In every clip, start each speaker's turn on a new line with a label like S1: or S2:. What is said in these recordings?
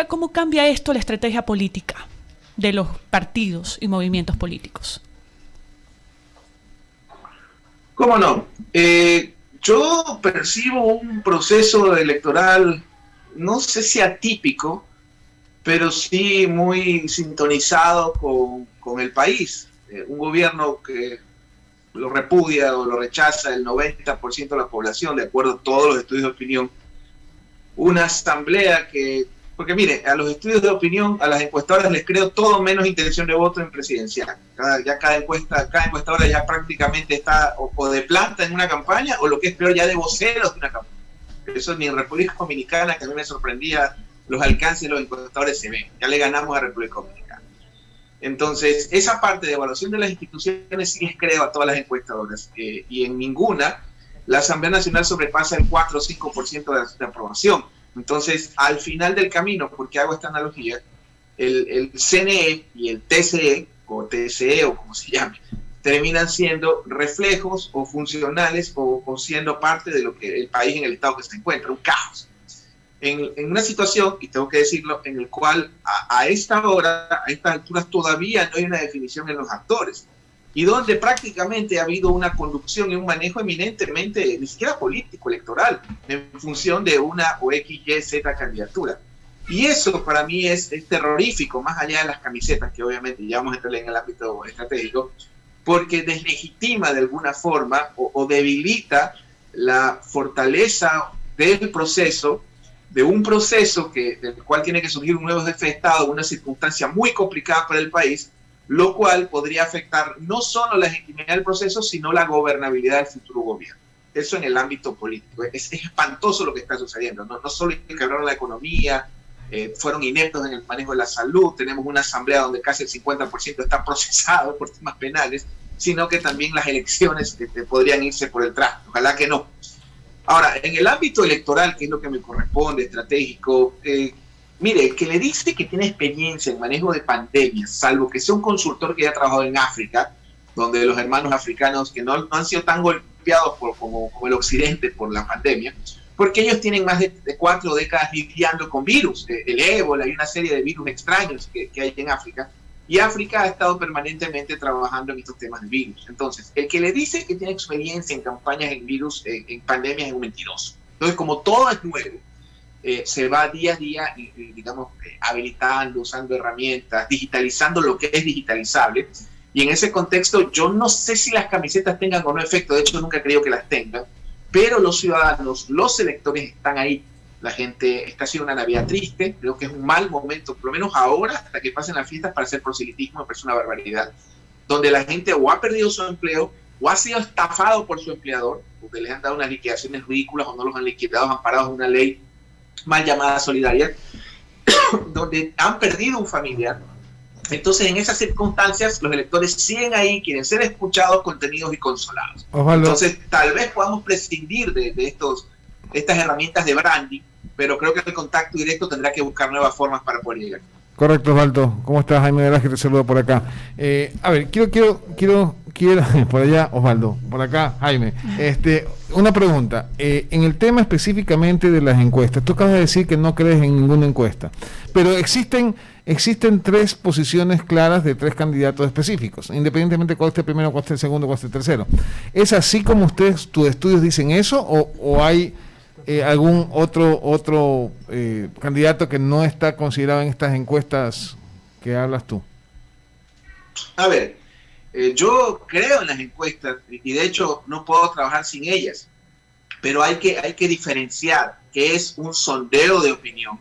S1: ¿Cómo cambia esto la estrategia política de los partidos y movimientos políticos?
S2: ¿Cómo no? Yo percibo un proceso electoral, no sé si atípico, pero sí muy sintonizado con el país. Un gobierno que lo repudia o lo rechaza el 90% de la población, de acuerdo a todos los estudios de opinión. Una asamblea porque mire, a los estudios de opinión, a las encuestadoras les creo todo menos intención de voto en presidencial. Cada encuestadora ya prácticamente está o de planta en una campaña, o lo que es peor, ya de voceros de una campaña. Eso ni en República Dominicana, que a mí me sorprendía los alcances de los encuestadores, se ven. Ya le ganamos a República Dominicana. Entonces, esa parte de evaluación de las instituciones sí les creo a todas las encuestadoras. Y en ninguna la Asamblea Nacional sobrepasa el 4 o 5% de aprobación. Entonces, al final del camino, porque hago esta analogía, el CNE y el TCE, o TCE, o como se llame, terminan siendo reflejos o funcionales o siendo parte de lo que el país en el estado que se encuentra, un caos. En una situación, y tengo que decirlo, en el cual a esta hora, a estas alturas, todavía no hay una definición en los actores, y donde prácticamente ha habido una conducción y un manejo eminentemente, ni siquiera político, electoral, en función de una o X, Y, Z candidatura. Y eso para mí es terrorífico, más allá de las camisetas, que obviamente ya vamos a entrar en el ámbito estratégico, porque deslegitima de alguna forma o debilita la fortaleza del proceso, de un proceso del cual tiene que surgir un nuevo jefe de Estado, una circunstancia muy complicada para el país, lo cual podría afectar no solo la legitimidad del proceso, sino la gobernabilidad del futuro gobierno. Eso en el ámbito político. Es espantoso lo que está sucediendo. No solo quebraron la economía, fueron ineptos en el manejo de la salud, tenemos una asamblea donde casi el 50% está procesado por temas penales, sino que también las elecciones podrían irse por el traste. Ojalá que no. Ahora, en el ámbito electoral, que es lo que me corresponde, estratégico, mire, que le dice que tiene experiencia en manejo de pandemias, salvo que sea un consultor que haya trabajado en África, donde los hermanos africanos que no han sido tan golpeados como el occidente por la pandemia, porque ellos tienen más de 4 décadas lidiando con virus, el ébola y una serie de virus extraños que hay en África, y África ha estado permanentemente trabajando en estos temas de virus. Entonces, el que le dice que tiene experiencia en campañas en virus, en pandemias, es un mentiroso. Entonces, como todo es nuevo, se va día a día, digamos, habilitando, usando herramientas, digitalizando lo que es digitalizable. Y en ese contexto, yo no sé si las camisetas tengan o no efecto, de hecho nunca creo que las tengan, pero los ciudadanos, los electores están ahí. La gente está haciendo una Navidad triste, creo que es un mal momento, por lo menos ahora, hasta que pasen las fiestas, para hacer proselitismo, me parece una barbaridad, donde la gente o ha perdido su empleo, o ha sido estafado por su empleador, porque les han dado unas liquidaciones ridículas o no los han liquidado, amparados en una ley mal llamada solidaria, donde han perdido un familiar. Entonces, en esas circunstancias, los electores siguen ahí, quieren ser escuchados, contenidos y consolados.
S3: Ojalá.
S2: Entonces, tal vez podamos prescindir de estas herramientas de branding, pero creo que el contacto directo tendrá que buscar nuevas formas para poder llegar.
S3: Correcto, Osvaldo. ¿Cómo estás? Jaime Velázquez te saludo por acá. A ver, quiero por allá, Osvaldo, por acá, Jaime. Una pregunta. En el tema específicamente de las encuestas, tú acabas de decir que no crees en ninguna encuesta, pero existen 3 posiciones claras de 3 candidatos específicos, independientemente de cuál esté el primero, cuál esté el segundo, cuál esté el tercero. ¿Es así como tus estudios dicen eso, o hay algún otro candidato que no está considerado en estas encuestas que hablas tú?
S2: A ver, yo creo en las encuestas y de hecho no puedo trabajar sin ellas, pero hay que diferenciar qué es un sondeo de opinión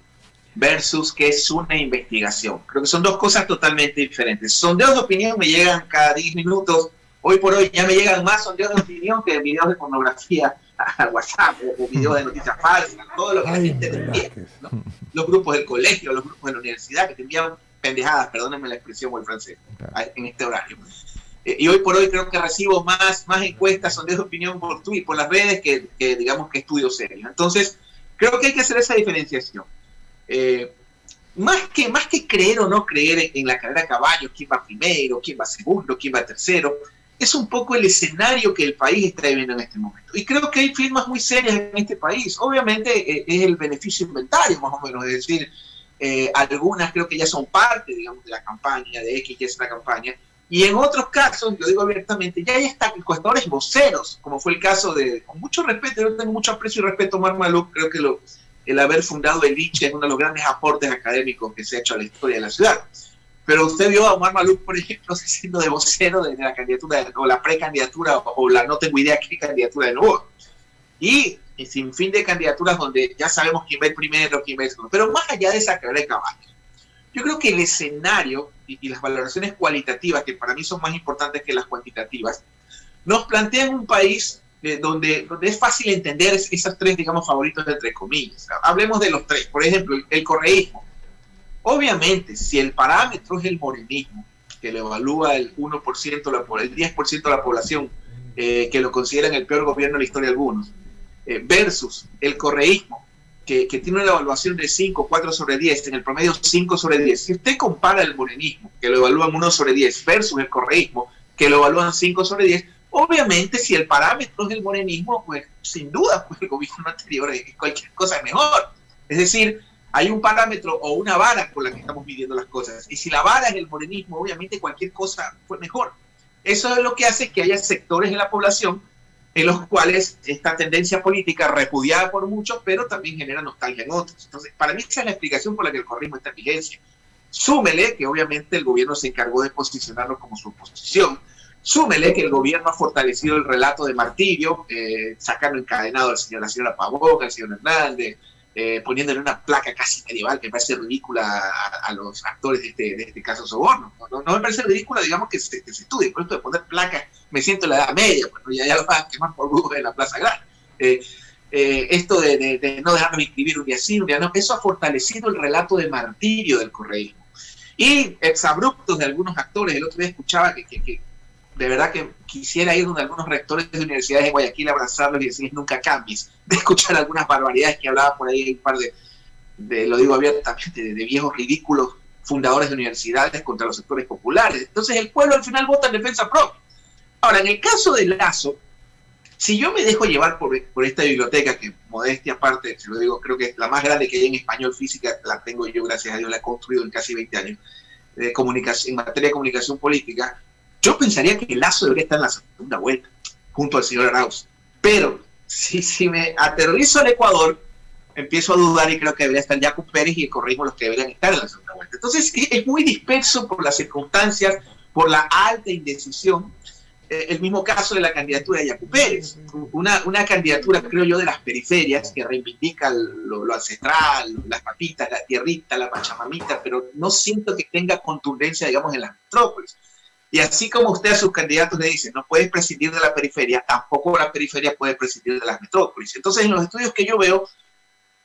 S2: versus qué es una investigación. Creo que son 2 cosas totalmente diferentes. Sondeos de opinión me llegan cada 10 minutos. Hoy por hoy ya me llegan más sondeos de opinión que videos de pornografía al WhatsApp o videos de noticias falsas, todo lo que la gente te envía, ¿no? Los grupos del colegio, los grupos de la universidad que te envían pendejadas, perdónenme la expresión o el francés, en este horario. Y hoy por hoy creo que recibo más encuestas, sondeos de opinión por Twitter, por las redes, que digamos que estudios serios. Entonces, creo que hay que hacer esa diferenciación. Más que creer o no creer en la carrera de caballos, quién va primero, quién va segundo, quién va tercero, es un poco el escenario que el país está viviendo en este momento. Y creo que hay firmas muy serias en este país. Obviamente es el beneficio inventario, más o menos, es decir, algunas creo que ya son parte, digamos, de la campaña, de X, que es una campaña, y en otros casos, lo digo abiertamente, ya hay hasta encuestadores voceros, como fue el caso de, con mucho respeto, yo tengo mucho aprecio y respeto a Omar Malouf, creo que el haber fundado el ICHE es uno de los grandes aportes académicos que se ha hecho a la historia de la ciudad. Pero usted vio a Omar Malouf, por ejemplo, siendo de vocero de la candidatura, o la precandidatura, o la no tengo idea qué candidatura de nuevo. Y sin fin de candidaturas donde ya sabemos quién va el primero, quién va el segundo. Pero más allá de esa carrera de caballos, yo creo que el escenario y las valoraciones cualitativas, que para mí son más importantes que las cuantitativas, nos plantean un país donde es fácil entender esas tres, digamos, favoritos entre comillas. Hablemos de los tres. Por ejemplo, el correísmo. Obviamente, si el parámetro es el morenismo, que lo evalúa el 1%, el 10% de la población, que lo consideran el peor gobierno de la historia de algunos, versus el correísmo, que tiene una evaluación de 5, 4 sobre 10, en el promedio 5 sobre 10. Si usted compara el morenismo, que lo evalúan 1 sobre 10, versus el correísmo, que lo evalúan 5 sobre 10, obviamente si el parámetro es el morenismo, pues sin duda pues, el gobierno anterior cualquier cosa es mejor. Es decir, hay un parámetro o una vara con la que estamos midiendo las cosas. Y si la vara es el morenismo, obviamente cualquier cosa fue mejor. Eso es lo que hace que haya sectores de la población en los cuales esta tendencia política repudiada por muchos, pero también genera nostalgia en otros. Entonces, para mí esa es la explicación por la que el correísmo está en vigencia. Súmele que obviamente el gobierno se encargó de posicionarlo como su oposición. Súmele que el gobierno ha fortalecido el relato de martirio, sacando encadenado a la señora Pavón, al señor Hernández, poniéndole una placa casi medieval que me parece ridícula a los actores de este caso Soborno. No me parece ridícula, digamos, que se estudie. Por esto de poner placas, me siento en la edad media, bueno, ya lo van a quemar por Google en la Plaza Grande. Esto de no dejarnos inscribir un día sí, un día no, eso ha fortalecido el relato de martirio del correísmo. Y exabruptos de algunos actores, el otro día escuchaba que de verdad que quisiera ir donde algunos rectores de universidades de Guayaquil a abrazarlos y decirles nunca cambies, de escuchar algunas barbaridades que hablaba por ahí un par de lo digo abiertamente, de viejos ridículos fundadores de universidades contra los sectores populares. Entonces el pueblo al final vota en defensa propia. Ahora, en el caso de Lasso, si yo me dejo llevar por esta biblioteca, que modestia aparte, se lo digo, creo que es la más grande que hay en español física, la tengo yo, gracias a Dios, la he construido en casi 20 años, en materia de comunicación política, yo pensaría que Lasso debería estar en la segunda vuelta, junto al señor Arauz. Pero si me aterrizo al Ecuador, empiezo a dudar y creo que debería estar Yacu Pérez y el correísmo los que deberían estar en la segunda vuelta. Entonces es muy disperso por las circunstancias, por la alta indecisión. El mismo caso de la candidatura de Yacu Pérez, una candidatura, creo yo, de las periferias, que reivindica lo ancestral, las papitas, la tierrita, la pachamamita, pero no siento que tenga contundencia, digamos, en las metrópolis. Y así como usted a sus candidatos le dice, no puedes prescindir de la periferia, tampoco la periferia puede prescindir de las metrópolis. Entonces, en los estudios que yo veo,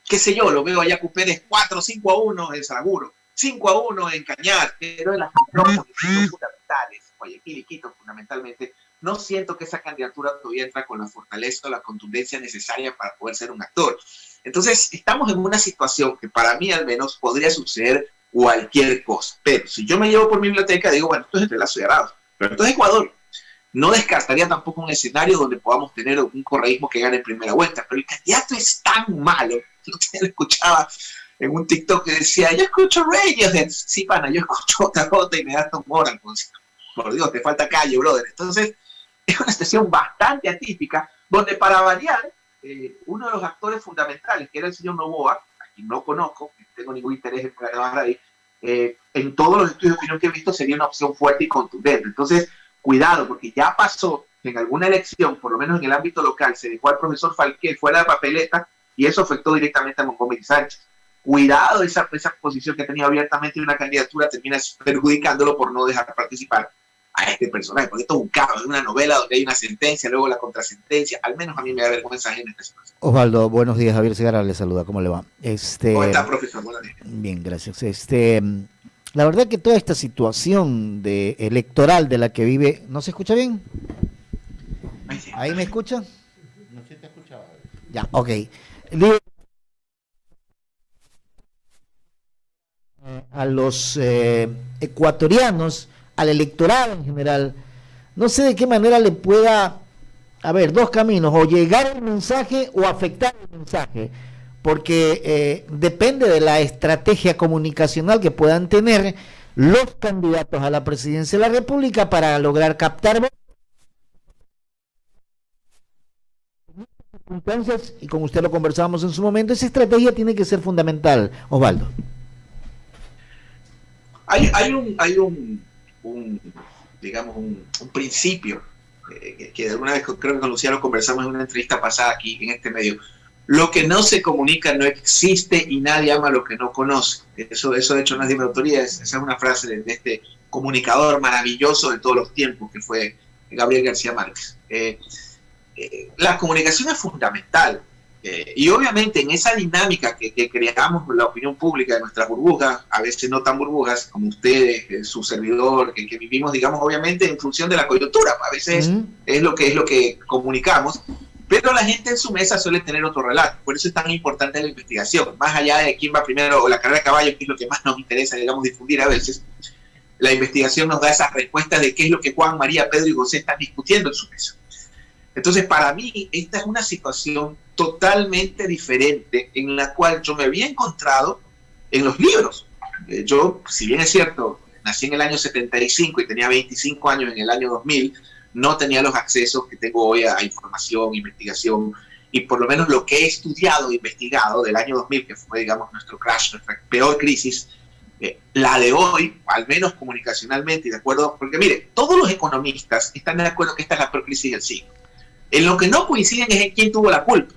S2: qué sé yo, lo veo a Yacu Pérez 4-5-1 en Saraguro, 5-1 en Cañar, pero en las metrópolis son fundamentales, Guayaquil y Quito fundamentalmente, no siento que esa candidatura todavía entra con la fortaleza o la contundencia necesaria para poder ser un actor. Entonces, estamos en una situación que para mí al menos podría suceder cualquier cosa. Pero si yo me llevo por mi biblioteca, digo, bueno, esto es entre Lasso y Arauz, pero esto es Ecuador. No descartaría tampoco un escenario donde podamos tener un correísmo que gane en primera vuelta, pero el candidato es tan malo. Yo lo escuchaba en un TikTok que decía, yo escucho Radiohead. Sí, pana, yo escucho JJ y me da Moral. Por Dios, te falta calle, brother. Entonces, es una situación bastante atípica, donde para variar, uno de los actores fundamentales, que era el señor Noboa, a quien no conozco, no tengo ningún interés en grabar ahí, en todos los estudios de opinión que he visto sería una opción fuerte y contundente. Entonces, cuidado, porque ya pasó en alguna elección, por lo menos en el ámbito local, se dejó al profesor Falqué fuera de papeleta y eso afectó directamente a Montgomery Sánchez. Cuidado, esa posición que tenía abiertamente una candidatura termina perjudicándolo por no dejar participar a este personaje, porque esto es un caos, es una novela donde hay una sentencia, luego la contrasentencia. Al menos a mí me da vergüenza en esta situación.
S4: Osvaldo, buenos días, Javier Segarra le saluda, ¿cómo le va?
S2: ¿Cómo está, profesor? Buenos días.
S4: Bien, gracias. La verdad que toda esta situación electoral de la que vive, ¿no se escucha bien? ¿Ahí me escucha?
S3: No se te escuchaba.
S4: Ya, ok. A los ecuatorianos, al electorado en general, no sé de qué manera le pueda haber dos caminos, o llegar el mensaje o afectar el mensaje, porque depende de la estrategia comunicacional que puedan tener los candidatos a la presidencia de la República para lograr captar circunstancias, y como usted lo conversábamos en su momento, esa estrategia tiene que ser fundamental, Osvaldo.
S2: Hay digamos, un principio que de alguna vez creo que con Luciano conversamos en una entrevista pasada aquí en este medio. Lo que no se comunica no existe y nadie ama lo que no conoce. Eso de hecho no es de mi autoría, esa es una frase de este comunicador maravilloso de todos los tiempos que fue Gabriel García Márquez. La comunicación es fundamental. Y obviamente en esa dinámica que creamos la opinión pública de nuestras burbujas, a veces no tan burbujas como ustedes, su servidor, que vivimos, digamos, obviamente en función de la coyuntura, a veces es lo que comunicamos, pero la gente en su mesa suele tener otro relato. Por eso es tan importante la investigación, más allá de quién va primero o la carrera de caballo, que es lo que más nos interesa, digamos, difundir a veces. La investigación nos da esas respuestas de qué es lo que Juan, María, Pedro y José están discutiendo en su mesa. Entonces, para mí, esta es una situación totalmente diferente en la cual yo me había encontrado en los libros. Yo, si bien es cierto, nací en el año 75 y tenía 25 años en el año 2000, no tenía los accesos que tengo hoy a información, investigación, y por lo menos lo que he estudiado e investigado del año 2000, que fue, digamos, nuestro crash, nuestra peor crisis, la de hoy, al menos comunicacionalmente, y de acuerdo, porque mire, todos los economistas están de acuerdo que esta es la peor crisis del siglo. En lo que no coinciden es en quién tuvo la culpa.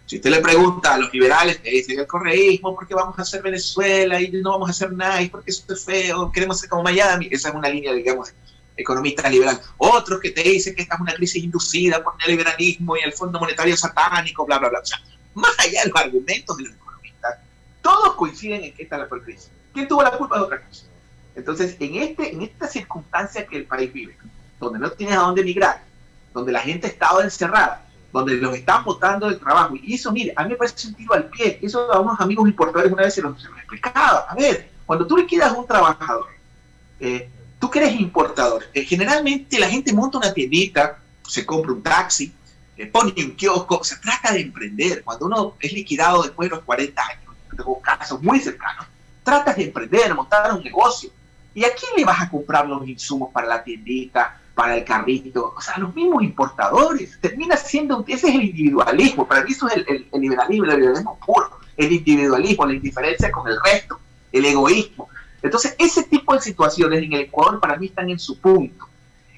S2: Si usted le pregunta a los liberales, que dicen el correísmo, ¿por qué vamos a hacer Venezuela y no vamos a hacer nada? ¿Y por qué eso es feo? Queremos ser como Miami. Esa es una línea, digamos, economista liberal. Otros que te dicen que esta es una crisis inducida por el liberalismo y el Fondo Monetario satánico, bla, bla, bla. O sea, más allá de los argumentos de los economistas, todos coinciden en que esta es la peor crisis. ¿Quién tuvo la culpa de otra cosa? Entonces, en esta circunstancia que el país vive, donde no tienes a dónde migrar, donde la gente estaba encerrada, donde los están botando del trabajo, y eso, mire, a mí me parece un tiro al pie. Eso a unos amigos importadores una vez se lo explicaba. A ver, cuando tú liquidas a un trabajador, tú que eres importador, generalmente la gente monta una tiendita, se compra un taxi, pone un kiosco, se trata de emprender. Cuando uno es liquidado después de los 40 años, tengo casos muy cercanos, tratas de emprender, montar un negocio. ¿Y a quién le vas a comprar los insumos para la tiendita, para el carrito? O sea, los mismos importadores. Termina siendo, ese es el individualismo. Para mí eso es el liberalismo puro. El individualismo, la indiferencia con el resto, el egoísmo. Entonces, ese tipo de situaciones en el Ecuador para mí están en su punto.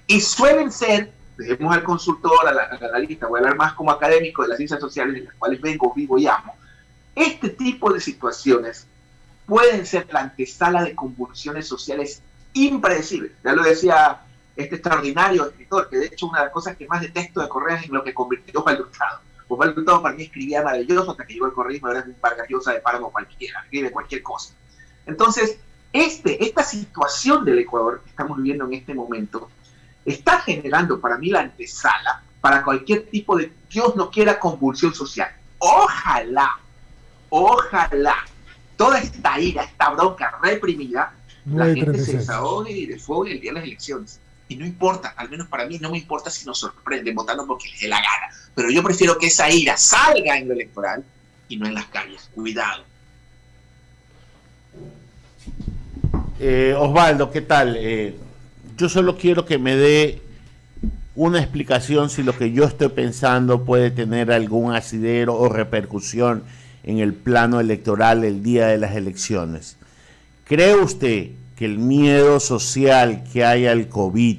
S2: Y suelen ser, dejemos al consultor, al analista, voy a hablar más como académico de las ciencias sociales, en las cuales vengo, vivo y amo. Este tipo de situaciones pueden ser la antesala de convulsiones sociales impredecibles. Ya lo decía este extraordinario escritor, que de hecho una de las cosas que más detesto de Correa es en lo que convirtió Osvaldo Hurtado. Osvaldo Hurtado para mí escribía maravilloso hasta que llegó el correísmo, ahora es un Vargas Llosa de páramo cualquiera, escribe cualquier cosa. Entonces, esta situación del Ecuador que estamos viviendo en este momento está generando para mí la antesala para cualquier tipo de, Dios no quiera, convulsión social. Ojalá toda esta ira, esta bronca reprimida, la gente se desahogue y desfogue el día de las elecciones. Y no importa, al menos para mí no me importa si nos sorprenden votando porque les dé la gana. Pero yo prefiero que esa ira salga en lo electoral y no en las calles. Cuidado.
S5: Osvaldo, ¿qué tal? Yo solo quiero que me dé una explicación si lo que yo estoy pensando puede tener algún asidero o repercusión en el plano electoral el día de las elecciones. ¿Cree usted que el miedo social que hay al COVID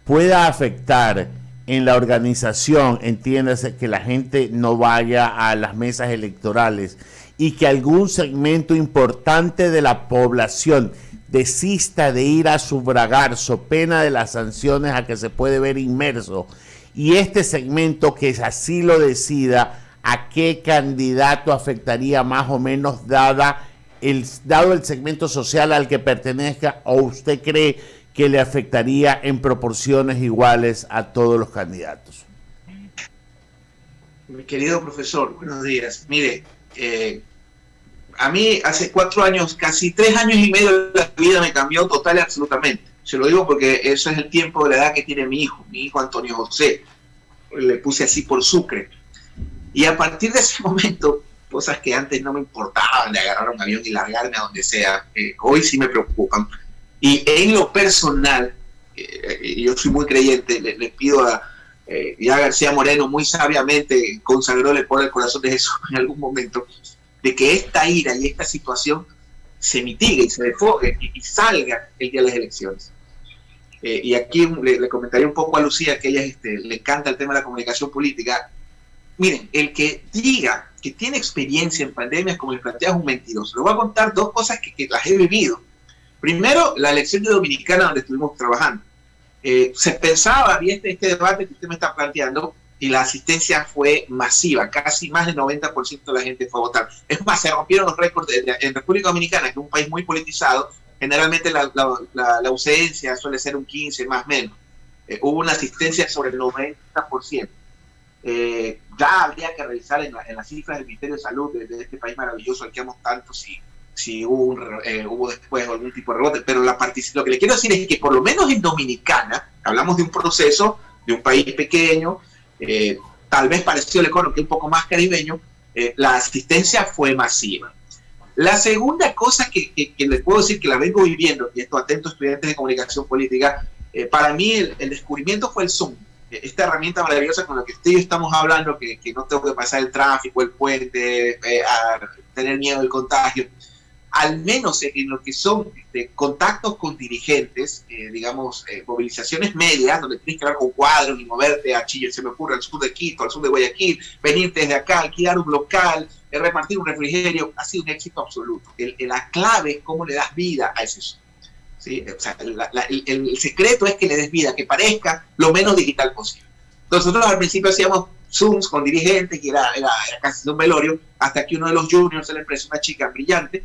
S5: pueda afectar en la organización, entiéndase, que la gente no vaya a las mesas electorales y que algún segmento importante de la población desista de ir a sufragar so pena de las sanciones a que se puede ver inmerso, y este segmento que así lo decida, a qué candidato afectaría más o menos dado el segmento social al que pertenezca, o usted cree que le afectaría en proporciones iguales a todos los candidatos?
S2: Mi querido profesor, buenos días. Mire, a mí hace 4 años, casi 3 años y medio, la vida me cambió total y absolutamente. Se lo digo porque eso es el tiempo de la edad que tiene mi hijo Antonio José. Le puse así por Sucre. Y a partir de ese momento, cosas que antes no me importaban, de agarrar un avión y largarme a donde sea, hoy sí me preocupan. Y en lo personal, yo soy muy creyente, le pido a ya García Moreno muy sabiamente consagró le pone el corazón de Jesús en algún momento, de que esta ira y esta situación se mitigue y se desfogue y salga el día de las elecciones. Y aquí le comentaría un poco a Lucía, que a ella le encanta el tema de la comunicación política. Miren, el que diga que tiene experiencia en pandemias, como les plantea, es un mentiroso. Le voy a contar dos cosas que las he vivido. Primero, la elección de Dominicana, donde estuvimos trabajando. Se pensaba, había este debate que usted me está planteando, y la asistencia fue masiva, casi más del 90% de la gente fue a votar. Es más, se rompieron los récords en República Dominicana, que es un país muy politizado. Generalmente la ausencia suele ser un 15 más o menos. Hubo una asistencia sobre el 90%. Ya habría que revisar en las cifras del Ministerio de Salud de este país maravilloso al que amo tanto si hubo después algún tipo de rebote, pero lo que le quiero decir es que por lo menos en Dominicana, hablamos de un proceso de un país pequeño, tal vez parecido al Ecuador, que es un poco más caribeño, la asistencia fue masiva. La segunda cosa que les puedo decir, que la vengo viviendo, y esto atento estudiantes de comunicación política, para mí el descubrimiento fue el Zoom, esta herramienta maravillosa con la que usted y yo estamos hablando, que no tengo que pasar el tráfico, el puente, a tener miedo del contagio. Al menos en lo que son contactos con dirigentes, digamos, movilizaciones medias, donde tienes que hablar con cuadros y moverte a Chile, se me ocurre, al sur de Quito, al sur de Guayaquil, venirte desde acá, alquilar un local, repartir un refrigerio, ha sido un éxito absoluto. La clave es cómo le das vida a ese Zoom, ¿sí? O sea, el secreto es que le des vida, que parezca lo menos digital posible. Entonces, nosotros al principio hacíamos Zooms con dirigentes, que era casi un velorio, hasta que uno de los juniors de la empresa, una chica brillante,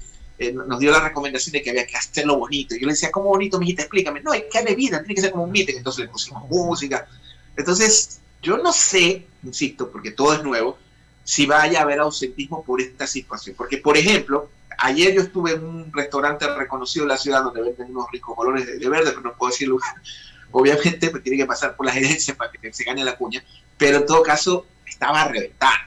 S2: nos dio la recomendación de que había que hacerlo bonito. Y yo le decía, ¿cómo bonito, mijita? Explícame. No, es que hable vida, tiene que ser como un meeting. Entonces le pusimos música. Entonces, yo no sé, insisto, porque todo es nuevo, si vaya a haber ausentismo por esta situación. Porque, por ejemplo, ayer yo estuve en un restaurante reconocido en la ciudad donde venden unos ricos colores de verde, pero no puedo decir lugar. Obviamente, pues, tiene que pasar por la gerencia para que se gane la cuña. Pero en todo caso, estaba a reventar.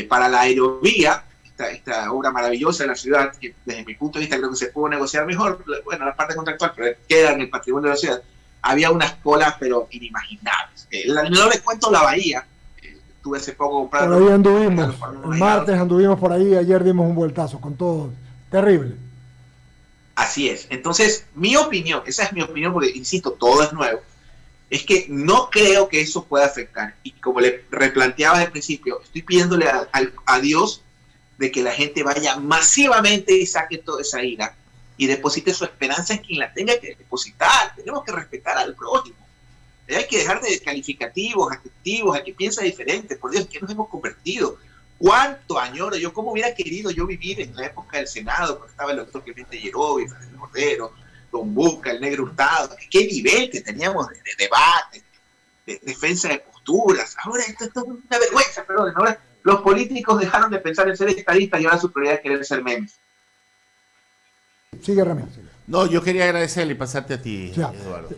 S2: Para la aerovía, esta obra maravillosa de la ciudad, que desde mi punto de vista creo que se pudo negociar mejor, bueno, la parte contractual, pero queda en el patrimonio de la ciudad, había unas colas pero inimaginables. No les cuento la bahía, estuve hace poco comprando.
S6: Por ahí anduvimos, el martes anduvimos por ahí, ayer dimos un vueltazo con todo, terrible.
S2: Así es. Entonces, mi opinión, esa es mi opinión, porque insisto, todo es nuevo, es que no creo que eso pueda afectar. Y como le replanteaba al principio, estoy pidiéndole a Dios de que la gente vaya masivamente y saque toda esa ira y deposite su esperanza en quien la tenga que depositar. Tenemos que respetar al prójimo. Hay que dejar de calificativos, adjetivos, a que piensa diferente. Por Dios, ¿qué nos hemos convertido? ¿Cuánto añoro yo? ¿Cómo hubiera querido yo vivir en la época del Senado, cuando estaba el doctor Clemente Yerovi, Fernando Cordero, Don Busca, el Negro Hurtado? ¿Qué nivel que teníamos de debate, de defensa de posturas? Ahora esto es una vergüenza, perdón. Ahora los políticos dejaron de pensar en ser estadistas y ahora su prioridad es querer ser memes.
S6: Sigue, Ramiro.
S5: No, yo quería agradecerle y pasarte a ti,
S6: ya,
S5: Eduardo.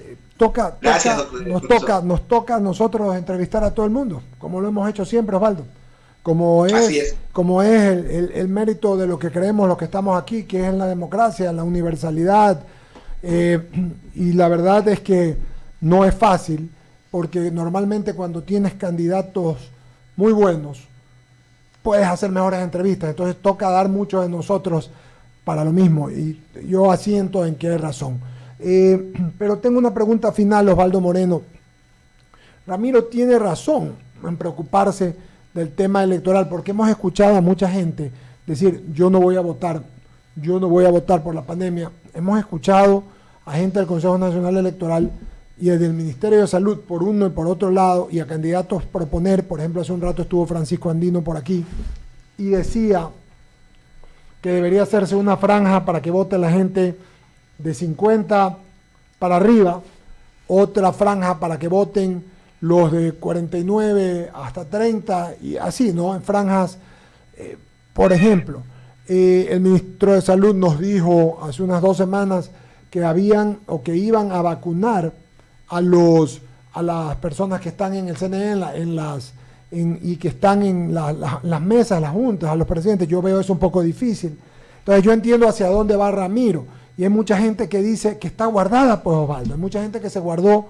S6: Nos toca a nosotros entrevistar a todo el mundo, como lo hemos hecho siempre, Osvaldo. Como es el mérito de lo que creemos los que estamos aquí, que es en la democracia, en la universalidad. Y la verdad es que no es fácil, porque normalmente cuando tienes candidatos muy buenos, puedes hacer mejores entrevistas, entonces toca dar mucho de nosotros para lo mismo, y yo asiento en que hay razón. Pero tengo una pregunta final, Osvaldo Moreno. Ramiro tiene razón en preocuparse del tema electoral, porque hemos escuchado a mucha gente decir, yo no voy a votar por la pandemia. Hemos escuchado a gente del Consejo Nacional Electoral y desde el Ministerio de Salud, por uno y por otro lado, y a candidatos proponer, por ejemplo, hace un rato estuvo Francisco Andino por aquí, y decía que debería hacerse una franja para que vote la gente de 50 para arriba, otra franja para que voten los de 49 hasta 30, y así, ¿no? En franjas, por ejemplo, el ministro de Salud nos dijo hace unas 2 semanas que iban a vacunar a las personas que están en el CNE, en y que están en las mesas, las juntas, a los presidentes. Yo veo eso un poco difícil. Entonces yo entiendo hacia dónde va Ramiro. Y hay mucha gente que dice que está guardada, pues, Osvaldo. Hay mucha gente que se guardó.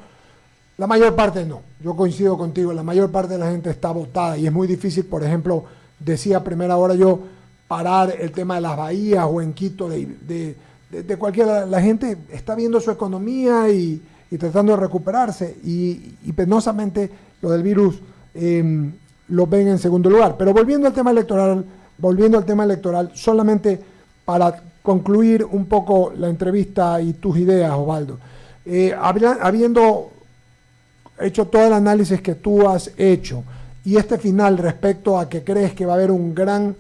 S6: La mayor parte no. Yo coincido contigo. La mayor parte de la gente está votada. Y es muy difícil, por ejemplo, decía a primera hora yo, parar el tema de las bahías o en Quito de cualquiera. La gente está viendo su economía y tratando de recuperarse. Y penosamente lo del virus lo ven en segundo lugar. Pero volviendo al tema electoral, solamente para concluir un poco la entrevista y tus ideas, Osvaldo. Habiendo hecho todo el análisis que tú has hecho y este final respecto a que crees que va a haber una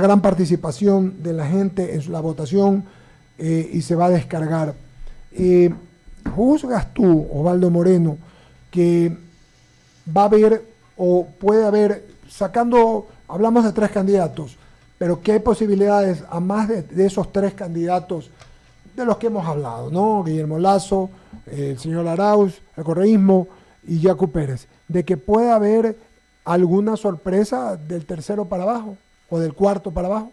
S6: gran participación de la gente en la votación y se va a descargar, ¿juzgas tú, Osvaldo Moreno, que va a haber o puede haber, hablamos de 3 candidatos, pero que hay posibilidades a más de esos 3 candidatos de los que hemos hablado, ¿no? Guillermo Lasso, el señor Arauz, el correísmo y Yacu Pérez, de que pueda haber alguna sorpresa del tercero para abajo o del cuarto para abajo?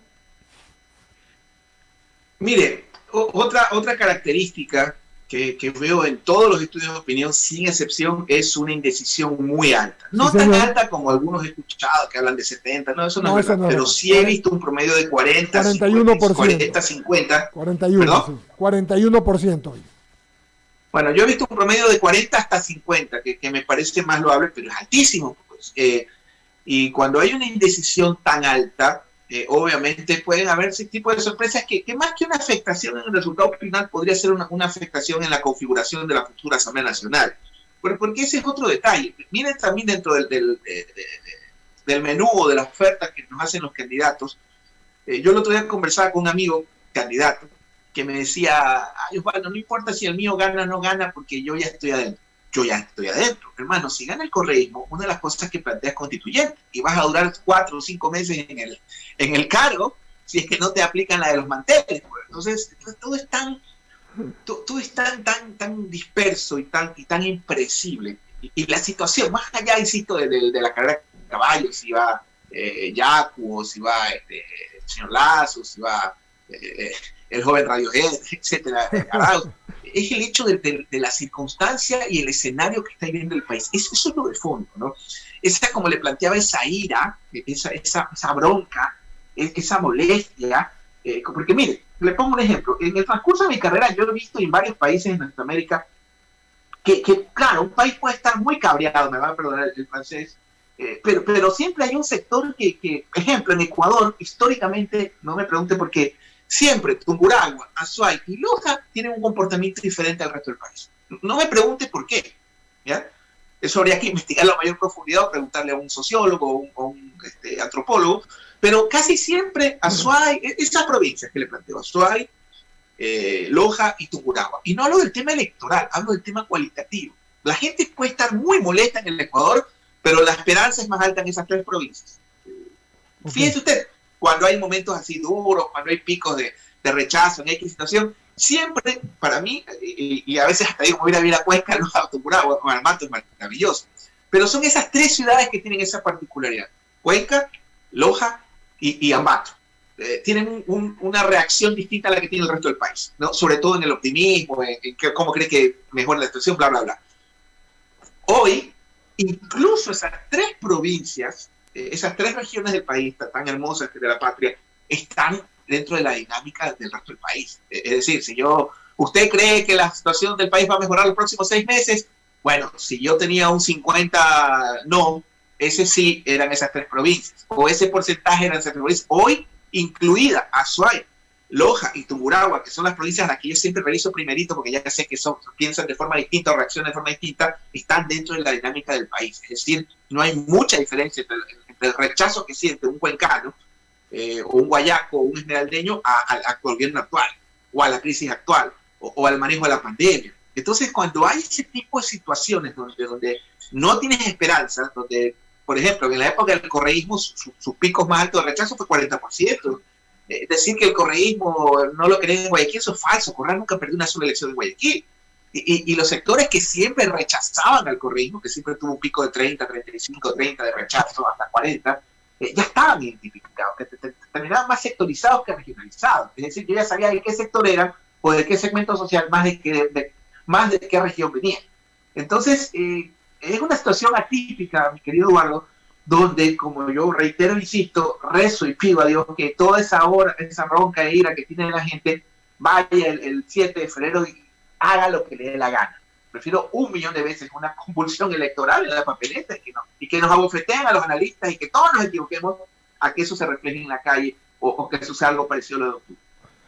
S2: Mire, otra característica que veo en todos los estudios de opinión, sin excepción, es una indecisión muy alta. No
S6: Sí,
S2: tan
S6: señor.
S2: alta como algunos he escuchado que hablan de 70, no, eso no,
S6: No,
S2: es
S6: eso
S2: verdad,
S6: no es
S2: pero
S6: verdad.
S2: sí he visto un promedio de 40,
S6: 41%.
S2: 40, 50.
S6: 41%,
S2: ¿Perdón?
S6: sí, 41% hoy.
S2: Bueno, yo he visto un promedio de 40 hasta 50, que me parece más loable, pero es altísimo. Pues. Y cuando hay una indecisión tan alta, obviamente pueden haber ese tipo de sorpresas que más que una afectación en el resultado final podría ser una afectación en la configuración de la futura Asamblea Nacional. Porque ese es otro detalle. Miren también dentro del menú o de las ofertas que nos hacen los candidatos. Yo el otro día conversaba con un amigo candidato que me decía, ay, Osvaldo, no importa si el mío gana o no gana porque yo ya estoy adentro. Yo ya estoy adentro. Hermano, si gana el correísmo, una de las cosas que plantea es constituyente y vas a durar 4 o 5 meses en el cargo si es que no te aplican la de los manteles. Pues. Entonces, todo es tan disperso y tan impredecible. Y la situación, más allá, insisto, de la carrera de caballos, si va Yacu, o si va el señor Lasso, si va el joven Radiohead, etcétera, Arauz, es el hecho de la circunstancia y el escenario que está viviendo el país. Eso es lo de fondo, ¿no? Esa, como le planteaba, esa ira, esa bronca, esa molestia, porque mire, le pongo un ejemplo. En el transcurso de mi carrera yo he visto en varios países en Norteamérica que claro, un país puede estar muy cabreado, me va a perdonar el francés, pero siempre hay un sector que, ejemplo, en Ecuador, históricamente, no me pregunte por qué, siempre Tungurahua, Azuay y Loja tienen un comportamiento diferente al resto del país. No me pregunte por qué, ¿ya? Eso habría que investigarlo a mayor profundidad o preguntarle a un sociólogo o un antropólogo, pero casi siempre Azuay, esas provincias que le planteo, Azuay, Loja y Tungurahua. Y no hablo del tema electoral, hablo del tema cualitativo. La gente puede estar muy molesta en el Ecuador, pero la esperanza es más alta en esas 3 provincias. Okay. Fíjese usted, cuando hay momentos así duros, cuando hay picos de rechazo en X situación, siempre, para mí, y a veces hasta digo, voy a ir a vivir a Cuenca, no a Tungurahua, o Ambato es maravilloso, pero son esas 3 ciudades que tienen esa particularidad, Cuenca, Loja y Ambato. Tienen una reacción distinta a la que tiene el resto del país, ¿no? Sobre todo en el optimismo, en cómo cree que mejora la situación, bla, bla, bla. Hoy, incluso esas 3 provincias, esas 3 regiones del país tan hermosas de la patria, están dentro de la dinámica del resto del país. Es decir, si usted cree que la situación del país va a mejorar los próximos 6 meses, bueno, si yo tenía un 50 no, ese sí eran esas 3 provincias, o ese porcentaje eran esas 3 provincias. Hoy, incluida Azuay, Loja y Tungurahua, que son las provincias a las que yo siempre reviso primerito, porque ya sé que piensan de forma distinta o reaccionan de forma distinta, están dentro de la dinámica del país. Es decir, no hay mucha diferencia entre el rechazo que siente un cuencano, o un guayaco, o un esmeraldeño, al gobierno actual, o a la crisis actual, o al manejo de la pandemia. Entonces, cuando hay ese tipo de situaciones donde no tienes esperanza, donde, por ejemplo, en la época del correísmo, sus picos más altos de rechazo fue 40%. Decir que el correísmo no lo quería en Guayaquil, eso es falso. Correa nunca perdió una sola elección en Guayaquil. Y los sectores que siempre rechazaban al correísmo, que siempre tuvo un pico de 30, 35, 30 de rechazo, hasta 40, ya estaban identificados, que terminaban más sectorizados que regionalizados. Es decir, yo ya sabía de qué sector eran o de qué segmento social, más de qué región venían. Entonces, es una situación atípica, mi querido Eduardo, donde, como yo reitero, insisto, rezo y pido a Dios que toda esa ronca de ira que tiene la gente vaya el 7 de febrero y haga lo que le dé la gana. Prefiero 1.000.000 de veces una convulsión electoral en la papeleta y que nos abofeteen a los analistas y que todos nos equivoquemos a que eso se refleje en la calle o que suceda algo parecido a lo de octubre.